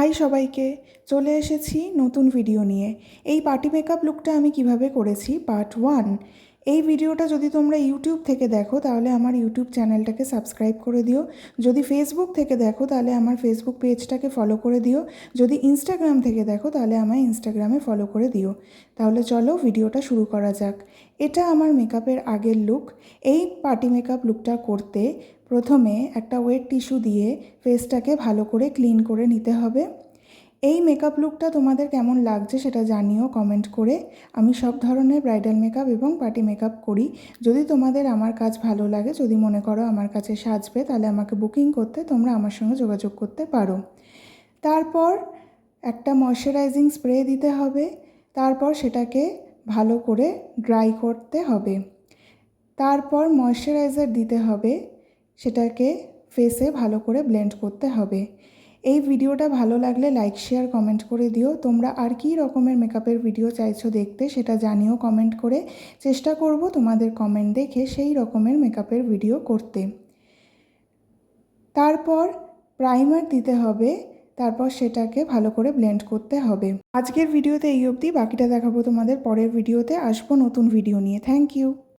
High সবাইকে, চলে এসেছি নতুন ভিডিও নিয়ে। এই পার্টি মেকআপ লুকটা আমি কিভাবে করেছি পার্ট 1। এই ভিডিওটা যদি তোমরা ইউটিউব থেকে দেখো তাহলে আমার ইউটিউব চ্যানেলটাকে সাবস্ক্রাইব করে দিও। যদি ফেসবুক থেকে দেখো তাহলে আমার ফেসবুক পেজটাকে ফলো করে দিও। যদি ইনস্টাগ্রাম থেকে দেখো তাহলে আমায় ইনস্টাগ্রামে ফলো করে দিও। তাহলে চলো ভিডিওটা শুরু করা যাক। এটা আমার মেকআপের আগের লুক। এই পার্টি মেকআপ লুকটা করতে প্রথমে একটা ওয়েট টিস্যু দিয়ে ফেসটাকে ভালো করে ক্লিন করে নিতে হবে। এই মেকআপ লুকটা তোমাদের কেমন লাগছে সেটা জানিও কমেন্ট করে। আমি সব ধরনের ব্রাইডাল মেকআপ এবং পার্টি মেকআপ করি। যদি তোমাদের আমার কাজ ভালো লাগে, যদি মনে করো আমার কাছে সাজবে, তাহলে আমাকে বুকিং করতে তোমরা আমার সঙ্গে যোগাযোগ করতে পারো। তারপর একটা ময়শ্চারাইজিং স্প্রে দিতে হবে। তারপর সেটাকে ভালো করে ড্রাই করতে হবে। তারপর ময়শ্চারাইজার দিতে হবে, সেটাকে ফেসে ভালো করে ব্লেন্ড করতে হবে। এই ভিডিওটা ভালো লাগলে লাইক শেয়ার কমেন্ট করে দিও। তোমরা আর কী রকমের মেকআপের ভিডিও চাইছো দেখতে সেটা জানিও কমেন্ট করে। চেষ্টা করব তোমাদের কমেন্ট দেখে সেই রকমের মেকআপের ভিডিও করতে। তারপর প্রাইমার দিতে হবে, তারপর সেটাকে ভালো করে ব্লেন্ড করতে হবে। আজকের ভিডিওতে এই অবধি, বাকিটা দেখাবো তোমাদের পরের ভিডিওতে। আসবো নতুন ভিডিও নিয়ে। Thank you.